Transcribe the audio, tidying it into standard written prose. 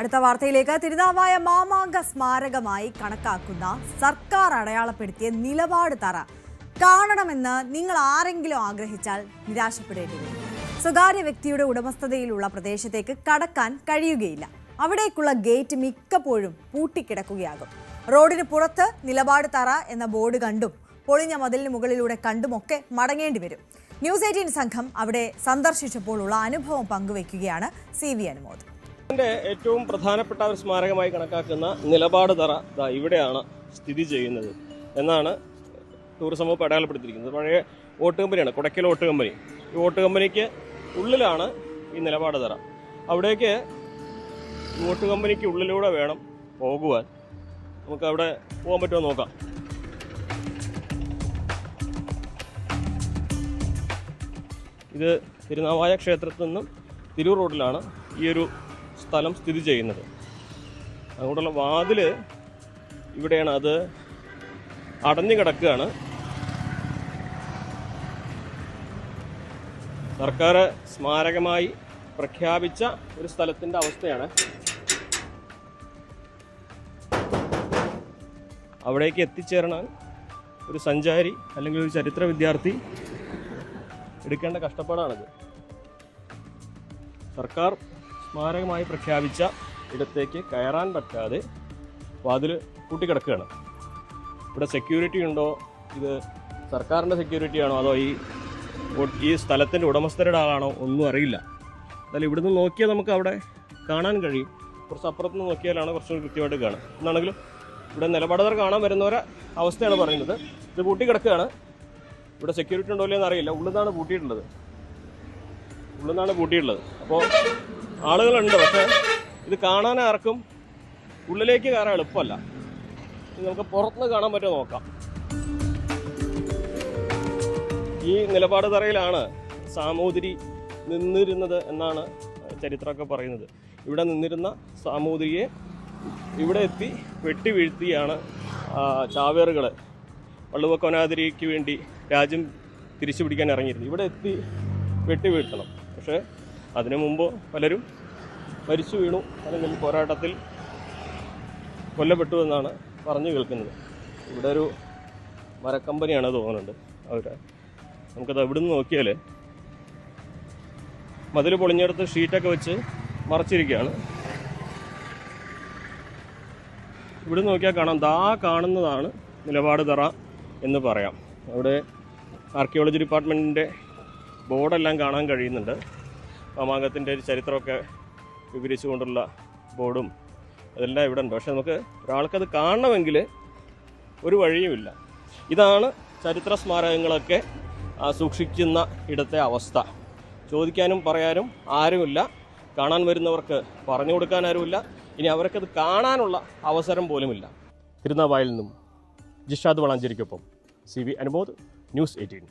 അടുത്ത വാർത്തയിലേക്ക്. തിരുനാവായ മാമാങ്ക സ്മാരകമായി കണക്കാക്കുന്ന സർക്കാർ അടയാളപ്പെടുത്തിയ നിലപാട് തറ കാണണമെന്ന് നിങ്ങൾ ആരെങ്കിലും ആഗ്രഹിച്ചാൽ നിരാശപ്പെടേണ്ടി വരും. സ്വകാര്യ വ്യക്തിയുടെ ഉടമസ്ഥതയിലുള്ള പ്രദേശത്തേക്ക് കടക്കാൻ കഴിയുകയില്ല. അവിടേക്കുള്ള ഗേറ്റ് മിക്കപ്പോഴും പൂട്ടിക്കിടക്കുകയാകും. റോഡിന് പുറത്ത് നിലപാട് തറ എന്ന ബോർഡ് കണ്ടും പൊളിഞ്ഞ മതിലിന് മുകളിലൂടെ കണ്ടുമൊക്കെ മടങ്ങേണ്ടി വരും. ന്യൂസ് 18 സംഘം അവിടെ സന്ദർശിച്ചപ്പോൾ ഉള്ള അനുഭവം പങ്കുവയ്ക്കുകയാണ് CV അനുമോദ്. ഏറ്റവും പ്രധാനപ്പെട്ട ഒരു സ്മാരകമായി കണക്കാക്കുന്ന നിലപാട് തറ ഇവിടെയാണ് സ്ഥിതി ചെയ്യുന്നത് എന്നാണ് ടൂറിസം വകുപ്പ് അടയാളപ്പെടുത്തിയിരിക്കുന്നത്. പഴയ ഓട്ട് കമ്പനിയാണ്, കൊടക്കൽ ഓട്ട് കമ്പനി. ഈ ഓട്ട് കമ്പനിക്ക് ഉള്ളിലാണ് ഈ നിലപാട് തറ. അവിടേക്ക് ഓട്ട് കമ്പനിക്ക് ഉള്ളിലൂടെ വേണം പോകുവാൻ. നമുക്ക് അവിടെ പോകാൻ പറ്റുമോ നോക്കാം. ഇത് തിരുനാവായ ക്ഷേത്രത്തിൽ നിന്നും തിരൂർ റോഡിലാണ് ഈ ഒരു സ്ഥലം സ്ഥിതി ചെയ്യുന്നത്. അങ്ങോട്ടുള്ള വാതിൽ ഇവിടെയാണ്, അത് അടഞ്ഞു കിടക്കുകയാണ്. സർക്കാർ സ്മാരകമായി പ്രഖ്യാപിച്ച ഒരു സ്ഥലത്തിൻ്റെ അവസ്ഥയാണ്. അവിടേക്ക് എത്തിച്ചേരാൻ ഒരു സഞ്ചാരി അല്ലെങ്കിൽ ഒരു ചരിത്ര വിദ്യാർത്ഥി എടുക്കേണ്ട കഷ്ടപ്പാടാണിത്. സർക്കാർ സ്മാരകമായി പ്രഖ്യാപിച്ച ഇടത്തേക്ക് കയറാൻ പറ്റാതെ വാതിൽ പൂട്ടിക്കിടക്കുകയാണ്. ഇവിടെ സെക്യൂരിറ്റി ഉണ്ടോ, ഇത് സർക്കാരിൻ്റെ സെക്യൂരിറ്റി ആണോ, അതോ ഈ സ്ഥലത്തിൻ്റെ ഉടമസ്ഥരുടെ ആളാണോ, ഒന്നും അറിയില്ല. എന്നാലും ഇവിടുന്ന് നോക്കിയാൽ നമുക്ക് അവിടെ കാണാൻ കഴിയും. കുറച്ച് അപ്പുറത്ത് നോക്കിയാലാണ് കുറച്ചുകൂടി കൃത്യമായിട്ട് കാണുക. എന്നാണെങ്കിലും ഇവിടെ നിലപാടുകാർ കാണാൻ വരുന്നവരെ അവസ്ഥയാണ് പറയുന്നത്. ഇത് പൂട്ടിക്കിടക്കുകയാണ്. ഇവിടെ സെക്യൂരിറ്റി ഉണ്ടോ ഇല്ലയെന്ന് അറിയില്ല. ഉള്ളിന്നാണ് പൂട്ടിയിട്ടുള്ളത്. അപ്പോൾ ആളുകളുണ്ട്, പക്ഷേ ഇത് കാണാൻ ആർക്കും ഉള്ളിലേക്ക് കയറാൻ എളുപ്പമല്ല. ഇത് നമുക്ക് പുറത്തുനിന്ന് കാണാൻ പറ്റുമോ നോക്കാം. ഈ നിലപാട് തറയിലാണ് സാമൂതിരി നിന്നിരുന്നത് എന്നാണ് ചരിത്രമൊക്കെ പറയുന്നത്. ഇവിടെ നിന്നിരുന്ന സാമൂതിരിയെ ഇവിടെ എത്തി വെട്ടി വീഴ്ത്തിയാണ് ചാവേറുകൾ വള്ളുവക്കൊനാതിരിക്ക് വേണ്ടി രാജ്യം തിരിച്ചു പിടിക്കാൻ ഇറങ്ങിയിരുന്നു. ഇവിടെ എത്തി വെട്ടി വീഴ്ത്തണം. പക്ഷേ അതിനു മുമ്പ് പലരും മരിച്ചു വീണു, അല്ലെങ്കിൽ പോരാട്ടത്തിൽ കൊല്ലപ്പെട്ടു എന്നാണ് പറഞ്ഞു കേൾക്കുന്നത്. ഇവിടെ ഒരു മരക്കമ്പനിയാണ് തോന്നുന്നുണ്ട്. നമുക്കത് എവിടെ നിന്ന് നോക്കിയാൽ മതിൽ പൊളിഞ്ഞെടുത്ത് ഷീറ്റൊക്കെ വെച്ച് മറച്ചിരിക്കുകയാണ്. ഇവിടെ നോക്കിയാൽ കാണാം, കാണുന്നതാണ് നിലപാട് തറ എന്ന് പറയാം. അവിടെ ആർക്കിയോളജി ഡിപ്പാർട്ട്മെൻറ്റിൻ്റെ ബോർഡെല്ലാം കാണാൻ കഴിയുന്നുണ്ട്. മാമാങ്കത്തിൻ്റെ ഒരു ചരിത്രമൊക്കെ വിവരിച്ചുകൊണ്ടുള്ള ബോർഡും അതെല്ലാം ഇവിടെ ഉണ്ട്. പക്ഷെ നമുക്ക് ഒരാൾക്കത് കാണണമെങ്കിൽ ഒരു വഴിയുമില്ല. ഇതാണ് ചരിത്ര സ്മാരകങ്ങളൊക്കെ സൂക്ഷിക്കുന്ന ഇടത്തെ അവസ്ഥ. ചോദിക്കാനും പറയാനും ആരുമില്ല. കാണാൻ വരുന്നവർക്ക് പറഞ്ഞു കൊടുക്കാൻ ആരുമില്ല. ഇനി അവർക്കത് കാണാനുള്ള അവസരം പോലുമില്ല. തിരുനാവായിൽ നിന്നും ജിഷാദ് വളാഞ്ചേരിക്കൊപ്പം CV അനുമോദ്, ന്യൂസ് 18.